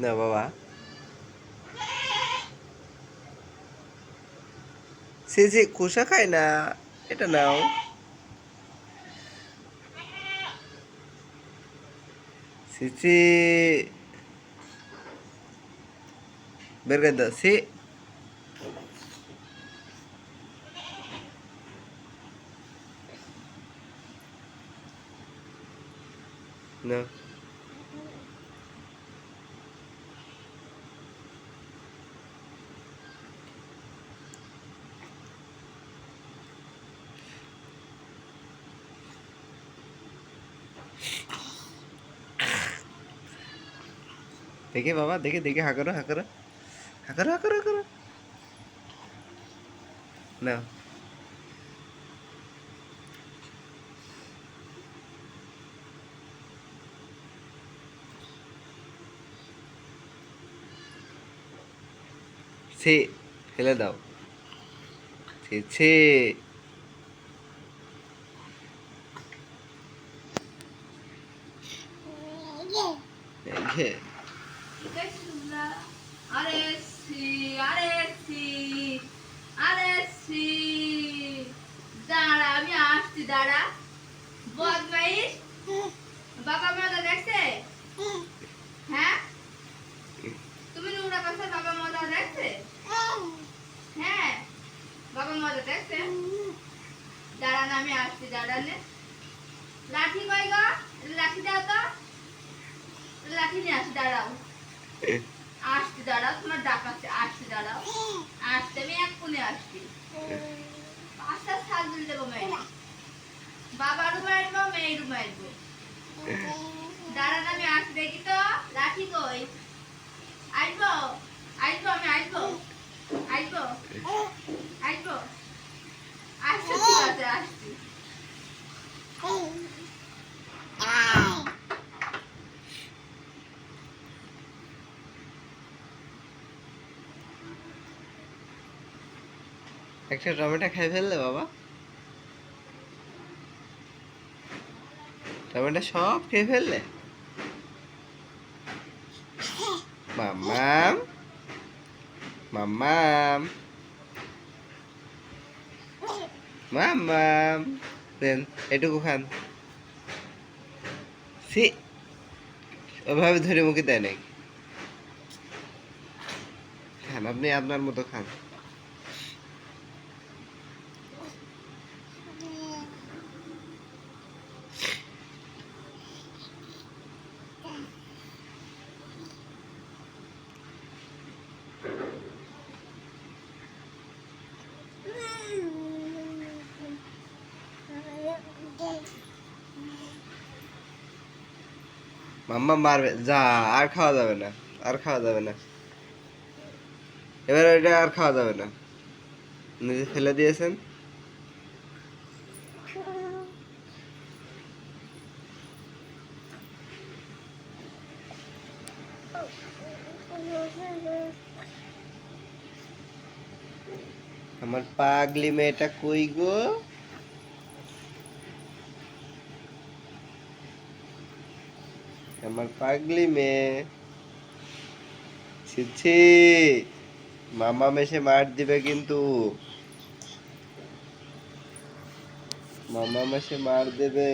না বাবা, সে যে খোসা খায় না, এটা নাও। সিসি, বের করে দাও সি। না, দেখে বাবা, দেখে দেখে, হা করো, হা করো, হা করো, হা করো, হা করো। না, সে ফেলে দাও। ছে ছে। এই যে, আরে সি, আরে সি, আরে সি, দাঁড়া আমি আসছি, দাঁড়া বদমাইশ। বাবা মজা দেখছে? হ্যাঁ, তুমি নোংরা করছো, বাবা মজা দেখছে? হ্যাঁ, বাবা মজা দেখছে। দাঁড়ান আমি আসছি, দাঁড়ানে। লাঠি কই গো? লাঠি দাও তো, লাঠি নিয়ে আসি, দাঁড়াও। আসছি, দাঁড়াও, তোমার ডাকাচ্ছে, আসছি, দাঁড়াও। আসছি, আমি এক কোণে আসছি। পাঁচটা ছাগল দেবো মেয়ে, বাবারও মারবো, মেয়েরও মারবো। দাঁড়ান আমি আসছি, দেখি তো লাঠি কই। আসবো, আসবো, আমি আসবো, আসবো, আসবো, আসছি, ঠিক আছে, আসছি। একটা টমেটো খাই ফেললে বাবা, টমেটো সব খেয়ে ফেললে। মাম্মাম, মাম্মাম, মাম্মাম, দেন এটুকু খান। সি, ওভাবে ধরে মুখে দেয় নাকি? খান, আপনি আপনার মতো খান। মাম্মা মারবে, যা আর খাওয়া যাবে না, আর খাওয়া যাবে না, এবার এটা আর খাওয়া যাবে না, নিজে ফেলে দিয়েছেন। আমার পাগলি মেয়েটা কই গো? আমার পাগলি মেয়ে, ছি ছি, মামা মেশে মার দিবে কিন্তু, মামা মেশে মার দেবে।